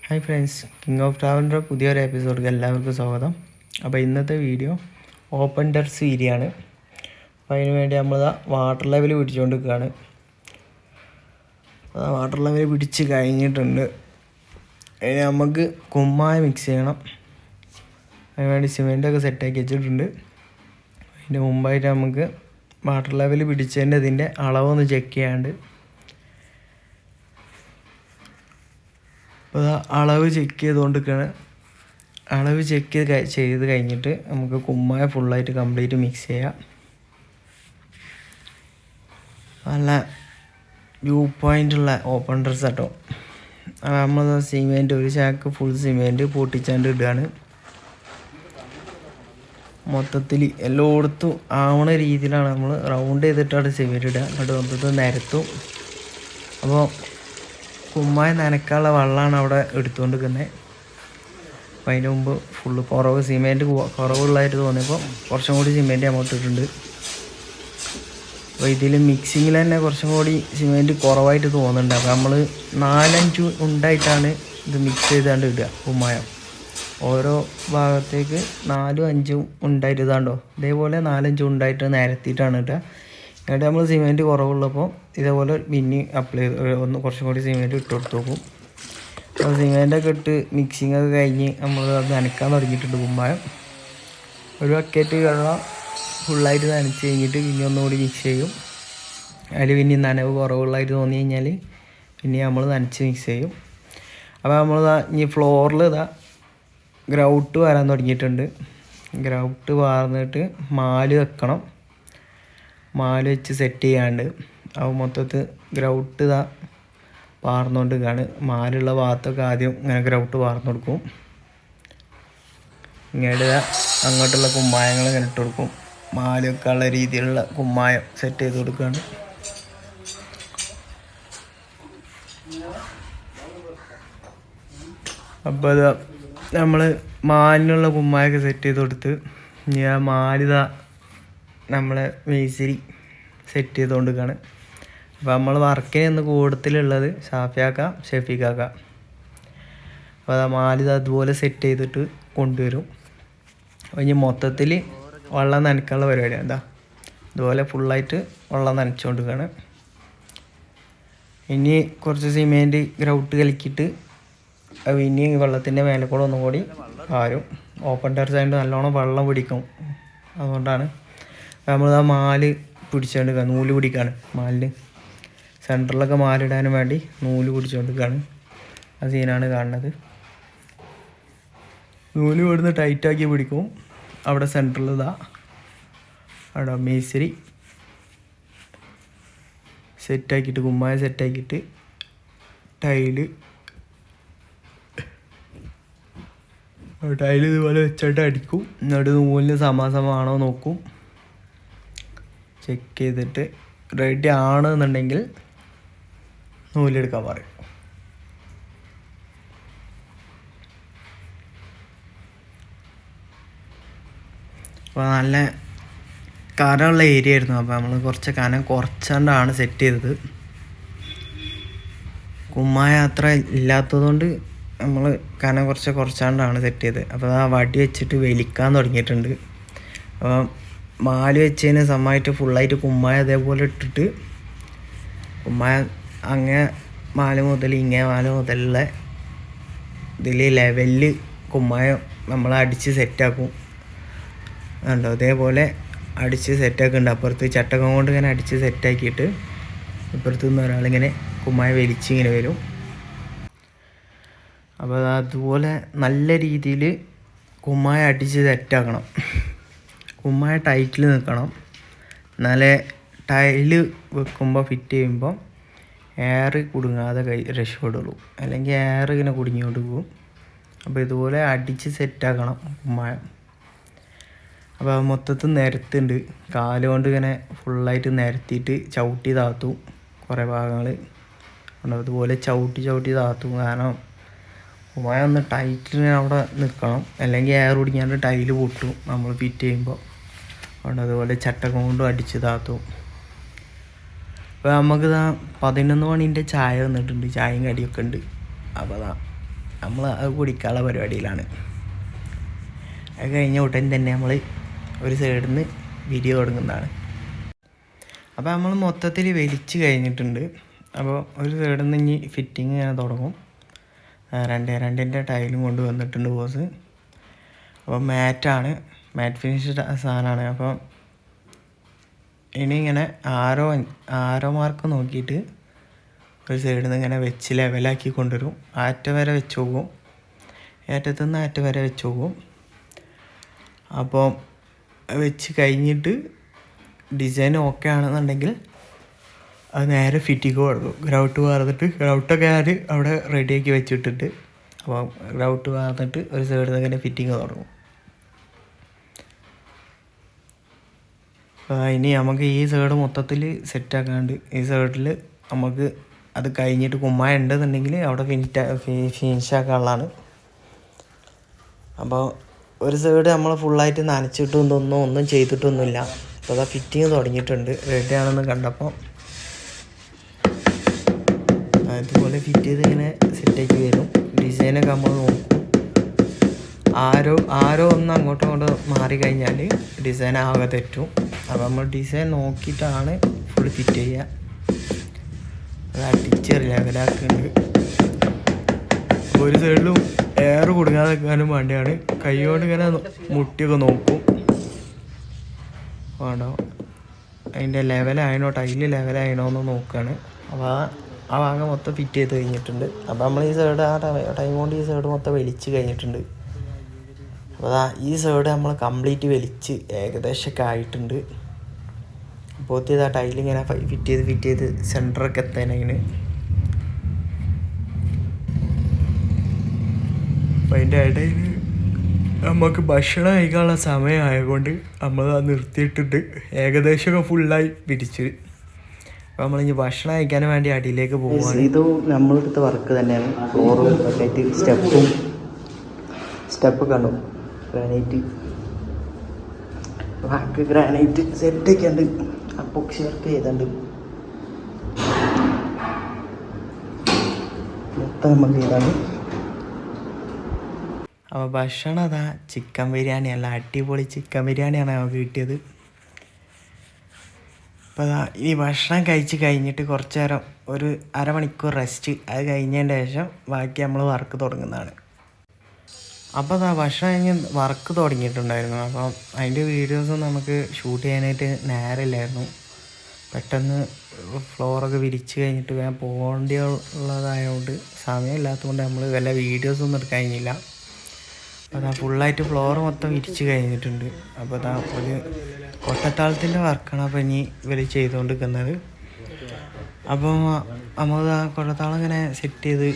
Hi friends, king of ട്രാവലിൻ്റെ പുതിയൊരു എപ്പിസോഡിൽ എല്ലാവർക്കും സ്വാഗതം. അപ്പോൾ ഇന്നത്തെ വീഡിയോ ഓപ്പൺ ടെറസ് ഏരിയയാണ്. അപ്പോൾ അതിന് വേണ്ടി നമ്മൾ വാട്ടർ ലെവൽ പിടിച്ചുകൊണ്ട് നിൽക്കുകയാണ്. വാട്ടർ ലെവൽ പിടിച്ച് കഴിഞ്ഞിട്ടുണ്ട്. അതിന് നമുക്ക് കുമ്മായ മിക്സ് ചെയ്യണം. അതിന് വേണ്ടി സിമെൻറ്റൊക്കെ സെറ്റാക്കി വെച്ചിട്ടുണ്ട്. അതിന് മുമ്പായിട്ട് നമുക്ക് വാട്ടർ ലെവൽ പിടിച്ചതിൻ്റെ ഇതിൻ്റെ അളവൊന്ന് ചെക്ക് ചെയ്യാണ്ട്. അപ്പോൾ അളവ് ചെക്ക് ചെയ്തുകൊണ്ടിരിക്കുകയാണ്. അളവ് ചെക്ക് ചെയ്ത് കഴിഞ്ഞിട്ട് നമുക്ക് കുമ്മായ ഫുള്ളായിട്ട് കംപ്ലീറ്റ് മിക്സ് ചെയ്യാം. നല്ല വ്യൂ പോയിൻ്റുള്ള ഓപ്പൺ ഡ്രസ് കേട്ടോ. നമ്മൾ സിമെൻറ്റ് ഒരു ചാക്ക് ഫുൾ സിമെൻറ്റ് പൊട്ടിച്ചാണ്ട് ഇടുകയാണ്. മൊത്തത്തിൽ എല്ലായിടത്തും ആവണ രീതിയിലാണ് നമ്മൾ റൗണ്ട് ചെയ്തിട്ടാണ് സിമെൻറ്റ് ഇടുക. എന്നിട്ട് മൊത്തത്തിൽ നിരത്തും. അപ്പോൾ കുമ്മായ നനക്കാനുള്ള വെള്ളമാണ് അവിടെ എടുത്തുകൊണ്ടിരിക്കുന്നത്. അപ്പം അതിന് മുമ്പ് ഫുള്ള് സിമെൻറ്റ് കുറവുള്ളതായിട്ട് തോന്നിയപ്പോൾ കുറച്ചും കൂടി സിമെൻറ്റ് അങ്ങോട്ട് ഇട്ടിട്ടുണ്ട്. അപ്പോൾ ഇതിൽ മിക്സിങ്ങിൽ തന്നെ കുറച്ചും കൂടി സിമെൻറ്റ് കുറവായിട്ട് തോന്നുന്നുണ്ട്. അപ്പോൾ നമ്മൾ 4-5 ഉണ്ടായിട്ടാണ് ഇത് മിക്സ് ചെയ്താണ്ട് ഇടുക. കുമ്മായം ഓരോ ഭാഗത്തേക്ക് 4-5 ഉണ്ടായിട്ട് ഇതാണ്ടോ, ഇതേപോലെ 4-5 ഉണ്ടായിട്ട് നിരത്തിയിട്ടാണ് ഇടുക. എന്നിട്ട് നമ്മൾ സിമെൻറ്റ് കുറവുള്ളപ്പോൾ ഇതേപോലെ പിന്നെ അപ്ലൈ ചെയ്ത് കുറച്ചും കൂടി സിമെൻറ്റ് ഇട്ട് കൊടുത്ത് നോക്കും. അപ്പോൾ സിമെൻറ്റൊക്കെ ഇട്ട് മിക്സിങ്ങൊക്കെ കഴിഞ്ഞ് നമ്മൾ അത് നനയ്ക്കാൻ തുടങ്ങിയിട്ടുണ്ട്. കുമ്മായം ഒരു ബക്കറ്റ് വെള്ളം ഫുള്ളായിട്ട് നനച്ച് കഴിഞ്ഞിട്ട് പിന്നെ ഒന്നുകൂടി മിക്സ് ചെയ്യും. അതിൽ പിന്നെ നനവ് കുറവുള്ളതായിട്ട് തോന്നി കഴിഞ്ഞാൽ പിന്നെ നമ്മൾ നനച്ച് മിക്സ് ചെയ്യും. അപ്പോൾ നമ്മൾ ഇനി ഫ്ലോറിൽ ഗ്രൗട്ട് വരാൻ തുടങ്ങിയിട്ടുണ്ട്. ഗ്രൗട്ട് വാർന്നിട്ട് മാല് വെക്കണം. മാല് വെച്ച് സെറ്റ് ചെയ്യാണ്ട് അപ്പോൾ മൊത്തത്തിൽ ഗ്രൗട്ട് പാർന്നുകൊണ്ടിരിക്കുകയാണ്. മാലുള്ള ഭാഗത്തൊക്കെ ആദ്യം ഇങ്ങനെ ഗ്രൗട്ട് വാർന്നു കൊടുക്കും. ഇങ്ങോട്ട് അങ്ങോട്ടുള്ള കുമ്മായങ്ങൾ ഇങ്ങനെ ഇട്ട് കൊടുക്കും. മാലൊക്കെ ഉള്ള രീതിയിലുള്ള കുമ്മായം സെറ്റ് ചെയ്ത് കൊടുക്കുകയാണ്. അപ്പോൾ അത് നമ്മൾ മാലിനുള്ള കുമ്മായൊക്കെ സെറ്റ് ചെയ്ത് കൊടുത്ത് ഇനി ആ മാലിത നമ്മളെ മേശിരി സെറ്റ് ചെയ്തുകൊണ്ടിരിക്കുകയാണ്. അപ്പോൾ നമ്മൾ വർക്കിന് ഇന്ന് കൂടുതലുള്ളത് ഷാഫിയാക്ക, ഷെഫീഖാക്ക. അപ്പോൾ അത് മാലിത് അതുപോലെ സെറ്റ് ചെയ്തിട്ട് കൊണ്ടുവരും. അപ്പോൾ ഇനി മൊത്തത്തിൽ വെള്ളം നനയ്ക്കാനുള്ള പരിപാടിയാണ്. ഇതുപോലെ ഫുള്ളായിട്ട് വെള്ളം നനച്ചുകൊണ്ടിരിക്കുകയാണ്. ഇനി കുറച്ച് സിമെൻറ്റ് ഗ്രൗട്ട് കലക്കിയിട്ട് ഇനി വെള്ളത്തിൻ്റെ മേലെ കൂടെ ഒന്നും കൂടി ആരും ഓപ്പൺ ടെറസ് ആയിട്ട് നല്ലോണം വെള്ളം പിടിക്കും. അതുകൊണ്ടാണ് നമ്മൾ മാല് പിടിച്ചുകൊണ്ട് നൂല് പിടിക്കുകയാണ്. മാലിന് സെൻറ്ററിലൊക്കെ മാലിടാനും വേണ്ടി നൂല് പിടിച്ചുകൊണ്ടിരിക്കുകയാണ്. ആ സീനാണ് കാണുന്നത്. നൂല് ഇവിടുന്ന് ടൈറ്റാക്കി പിടിക്കും. അവിടെ സെൻറ്ററിൽ അവിടെ മേശിരി സെറ്റാക്കിയിട്ട് കുമ്മായ സെറ്റാക്കിയിട്ട് ടൈല് ഇതുപോലെ വെച്ചിട്ട് അടിക്കും. എന്നിട്ട് നൂലിന് സമാസമാണോ നോക്കും. ചെക്ക് ചെയ്തിട്ട് റെഡി ആണെന്നുണ്ടെങ്കിൽ നൂലെടുക്കാൻ പറയും. അപ്പോൾ നല്ല കനമുള്ള ഏരിയ ആയിരുന്നു. അപ്പോൾ നമ്മൾ കുറച്ച് കനം കുറച്ചാണ്ടാണ് സെറ്റ് ചെയ്തത്. കുമ്മായ അത്ര ഇല്ലാത്തതുകൊണ്ട് നമ്മൾ കനം കുറച്ചാണ്ടാണ് സെറ്റ് ചെയ്തത്. അപ്പോൾ ആ വടി വെച്ചിട്ട് വലിക്കാൻ തുടങ്ങിയിട്ടുണ്ട്. അപ്പോൾ മാല് വെച്ചതിന് സമയമായിട്ട് ഫുള്ളായിട്ട് കുമ്മായ അതേപോലെ ഇട്ടിട്ട് കുമ്മായ അങ്ങേ മാല മുതൽ ഇങ്ങേ മാല മുതലുള്ള ഇതിൽ ലെവലിൽ കുമ്മായം നമ്മൾ അടിച്ച് സെറ്റാക്കും. ഉണ്ടോ, അതേപോലെ അടിച്ച് സെറ്റാക്കുന്നുണ്ട്. അപ്പുറത്ത് ചട്ടകം കൊണ്ട് ഇങ്ങനെ അടിച്ച് സെറ്റാക്കിയിട്ട് ഇപ്പുറത്തു നിന്ന് ഒരാളിങ്ങനെ കുമ്മായ വലിച്ചിങ്ങനെ വരും. അപ്പോൾ അതുപോലെ നല്ല രീതിയിൽ കുമ്മായ അടിച്ച് സെറ്റാക്കണം. കുമ്മായ ടൈറ്റിൽ നിൽക്കണം. എന്നാലേ ടൈല് വെക്കുമ്പോൾ ഫിറ്റ് ചെയ്യുമ്പോൾ എയർ കുടുങ്ങാതെ രക്ഷപ്പെടുള്ളൂ. അല്ലെങ്കിൽ എയർ ഇങ്ങനെ കുടുങ്ങിയോണ്ട് പോകും. അപ്പോൾ ഇതുപോലെ അടിച്ച് സെറ്റാക്കണം കുമ്മായം. അപ്പോൾ മൊത്തത്തിൽ നിരത്തുണ്ട്. കാലുകൊണ്ട് ഇങ്ങനെ ഫുള്ളായിട്ട് നിരത്തിയിട്ട് ചവിട്ടി താത്തും. കുറേ ഭാഗങ്ങൾ അതുപോലെ ചവിട്ടി താത്തും. കാരണം കുമ്മായ ഒന്ന് ടൈറ്റിന് അവിടെ നിൽക്കണം. അല്ലെങ്കിൽ എയർ കുടുങ്ങിയാണ്ട് ടൈല് പൊട്ടും നമ്മൾ ഫിറ്റ് ചെയ്യുമ്പോൾ. അതുപോലെ ചട്ടകം കൊണ്ടും അടിച്ച് താത്തും. അപ്പോൾ നമുക്ക് 11 മണീൻ്റെ ചായ വന്നിട്ടുണ്ട്. ചായയും കടിയൊക്കെ ഉണ്ട്. അപ്പോൾ നമ്മൾ അത് കുടിക്കാനുള്ള പരിപാടിയിലാണ്. അത് കഴിഞ്ഞ ഉടൻ തന്നെ നമ്മൾ ഒരു സൈഡിൽ നിന്ന് വീഡിയോ തുടങ്ങുന്നതാണ്. അപ്പോൾ നമ്മൾ മൊത്തത്തിൽ വലിച്ച് കഴിഞ്ഞിട്ടുണ്ട്. അപ്പോൾ ഒരു സൈഡിൽ നിന്ന് ഇനി ഫിറ്റിങ് ഇങ്ങനെ തുടങ്ങും. രണ്ടിൻ്റെ ടൈലും കൊണ്ട് വന്നിട്ടുണ്ട് ബോസ്. അപ്പോൾ മാറ്റാണ്, മാറ്റ് ഫിനിഷ് സാധനമാണ്. അപ്പോൾ ഇനി ഇങ്ങനെ ആരോ മാർക്ക് നോക്കിയിട്ട് ഒരു സൈഡിൽ നിന്ന് ഇങ്ങനെ വെച്ച് ലെവലാക്കി കൊണ്ടുവരും. ആറ്റ വരെ വെച്ച് പോകും, ഏറ്റത്തുനിന്ന് ആറ്റ വരെ വെച്ച് പോകും. അപ്പോൾ വെച്ച് കഴിഞ്ഞിട്ട് ഡിസൈൻ ഓക്കെ ആണെന്നുണ്ടെങ്കിൽ അത് നേരെ ഫിറ്റിങ് കൊടുക്കും. ഗ്രൗട്ട് വാർന്നിട്ട് ഗ്രൗട്ടൊക്കെ അവിടെ റെഡിയാക്കി വെച്ചിട്ടിട്ട് അപ്പോൾ ഗ്രൗട്ട് വാർന്നിട്ട് ഒരു സൈഡിൽ നിന്ന് ഇങ്ങനെ ഫിറ്റിങ് തുടങ്ങും. ഇനി നമുക്ക് ഈ സൈഡ് മൊത്തത്തിൽ സെറ്റാക്കാണ്ട് ഈ സൈഡിൽ നമുക്ക് അത് കഴിഞ്ഞിട്ട് കുമ്മായ ഉണ്ടെന്നുണ്ടെങ്കിൽ അവിടെ ഫിനിഷാക്കാനുള്ളതാണ്. അപ്പോൾ ഒരു സൈഡ് നമ്മൾ ഫുള്ളായിട്ട് നനച്ചിട്ടും ഒന്നും ചെയ്തിട്ടൊന്നുമില്ല. അപ്പോൾ അതാ ഫിറ്റിങ് തുടങ്ങിയിട്ടുണ്ട്. റെഡി ആണെന്ന് കണ്ടപ്പോൾ അതുപോലെ ഫിറ്റ് ചെയ്ത് ഇങ്ങനെ സെറ്റാക്കി വരും. ഡിസൈനൊക്കെ നമ്മൾ നോക്കും. ആരോ ഒന്ന് അങ്ങോട്ടും ഇങ്ങോട്ടും മാറിക്കഴിഞ്ഞാൽ ഡിസൈൻ ആകെ തെറ്റും. അപ്പോൾ നമ്മൾ ഡിസൈൻ നോക്കിയിട്ടാണ് ഫുൾ ഫിറ്റ് ചെയ്യുക. അത് അടിച്ച് ലെവലാക്കുന്നുണ്ട്. ഒരു സൈഡിലും എയർ കൊടുക്കാതെ വെക്കാനും വേണ്ടിയാണ് കൈകൊണ്ട് ഇങ്ങനെ മുട്ടിയൊക്കെ നോക്കും. വേണ്ടോ അതിൻ്റെ ലെവലായണോ ടൈല് ലെവലായണോ എന്ന് നോക്കുകയാണ്. അപ്പോൾ ആ ഭാഗം മൊത്തം ഫിറ്റ് ചെയ്ത് കഴിഞ്ഞിട്ടുണ്ട്. അപ്പോൾ നമ്മൾ ഈ സൈഡ് ടൈം കൊണ്ട് ഈ സൈഡ് മൊത്തം വലിച്ച് കഴിഞ്ഞിട്ടുണ്ട്. അപ്പോൾ ഈ സൈഡ് നമ്മൾ കംപ്ലീറ്റ് വലിച്ച് ഏകദേശമൊക്കെ ആയിട്ടുണ്ട്. പോത്തി ടൈലിങ്ങനെ ഫിറ്റ് ചെയ്ത് സെൻറ്ററൊക്കെ എത്താനതിന്. അപ്പം അതിൻ്റെ ഇടയിൽ നമുക്ക് ഭക്ഷണം കഴിക്കാനുള്ള സമയമായതുകൊണ്ട് നമ്മൾ അത് നിർത്തിയിട്ടിട്ട് ഏകദേശമൊക്കെ ഫുള്ളായി പിരിച്ച്. അപ്പോൾ നമ്മളിനി ഭക്ഷണം കഴിക്കാൻ വേണ്ടി അടിയിലേക്ക് പോകുകയാണ്. ഇത് നമ്മളെടുത്ത വർക്ക് തന്നെയാണ്. ഫ്ലോറും ഒക്കെ സ്റ്റെപ്പ് കണ്ടു ഗ്രാനൈറ്റ് ബാക്ക് ഗ്രാനൈറ്റ് സെറ്റൊക്കെ ഉണ്ട്. അപ്പോക്സി വർക്ക് ചെയ്തുണ്ട്. മൊത്തം നമുക്ക് ചെയ്താണ്. അപ്പോൾ ഭക്ഷണം അതാ ചിക്കൻ ബിരിയാണി, അല്ല അടിപൊളി ചിക്കൻ ബിരിയാണിയാണ് നമുക്ക് കിട്ടിയത്. അപ്പോൾ അതാ ഈ ഭക്ഷണം കഴിച്ച് കഴിഞ്ഞിട്ട് കുറച്ച് നേരം ഒരു അരമണിക്കൂർ റെസ്റ്റ്. അത് കഴിഞ്ഞതിൻ്റെ ശേഷം ബാക്കി നമ്മൾ വർക്ക് തുടങ്ങുന്നതാണ്. അപ്പോൾ അതാ ഭക്ഷണം കഴിഞ്ഞ് വർക്ക് തുടങ്ങിയിട്ടുണ്ടായിരുന്നു. അപ്പം അതിൻ്റെ വീഡിയോസൊന്നും നമുക്ക് ഷൂട്ട് ചെയ്യാനായിട്ട് നേരമില്ലായിരുന്നു. പെട്ടെന്ന് ഫ്ലോറൊക്കെ വിരിച്ച് കഴിഞ്ഞിട്ട് വേഗം പോകേണ്ടിയുള്ളതായതുകൊണ്ട് സമയമില്ലാത്തതുകൊണ്ട് നമ്മൾ വല്ല വീഡിയോസൊന്നും എടുക്കാൻ കഴിഞ്ഞില്ല. അപ്പോൾ അതാ ഫുള്ളായിട്ട് ഫ്ലോർ മൊത്തം വിരിച്ച് കഴിഞ്ഞിട്ടുണ്ട്. അപ്പോൾ അതാ ഒരു കൊട്ടത്താളത്തിൻ്റെ വർക്കാണ് അപ്പോൾ ഇനി ഇവർ ചെയ്തുകൊണ്ടിരിക്കുന്നത്. അപ്പോൾ നമ്മൾ കൊട്ടത്താളം ഇങ്ങനെ സെറ്റ് ചെയ്ത്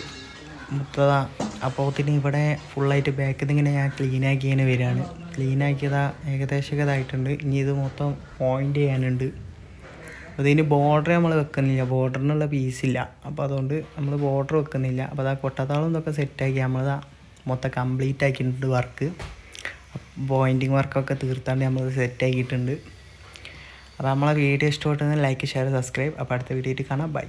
മൊത്തതാ അപ്പോഴത്തേന് ഇവിടെ ഫുള്ളായിട്ട് ബാക്കിൽ നിന്ന് ഇങ്ങനെ ഞാൻ ക്ലീനാക്കി ഇങ്ങനെ വരികയാണ്. ക്ലീനാക്കിയതാ ഏകദേശമൊക്കെ ഇതായിട്ടുണ്ട്. ഇനി ഇത് മൊത്തം പോയിൻ്റ് ചെയ്യാനുണ്ട്. അതിന് ബോർഡർ നമ്മൾ വെക്കുന്നില്ല, ബോർഡറിനുള്ള പീസില്ല. അപ്പോൾ അതുകൊണ്ട് നമ്മൾ ബോർഡർ വെക്കുന്നില്ല. അപ്പോൾ അതാ കൊട്ടത്താളം ഇതൊക്കെ സെറ്റാക്കി നമ്മളതാ മൊത്തം കംപ്ലീറ്റ് ആക്കിയിട്ടുണ്ട് വർക്ക്. പോയിൻറ്റിങ് വർക്കൊക്കെ തീർത്താണ്ട് നമ്മൾ സെറ്റാക്കിയിട്ടുണ്ട്. അപ്പോൾ നമ്മളെ വീഡിയോ ഇഷ്ടപ്പെട്ടെന്ന് ലൈക്ക്, ഷെയർ, സബ്സ്ക്രൈബ്. അപ്പോൾ അടുത്ത വീഡിയോയിൽ കാണാം. ബൈ.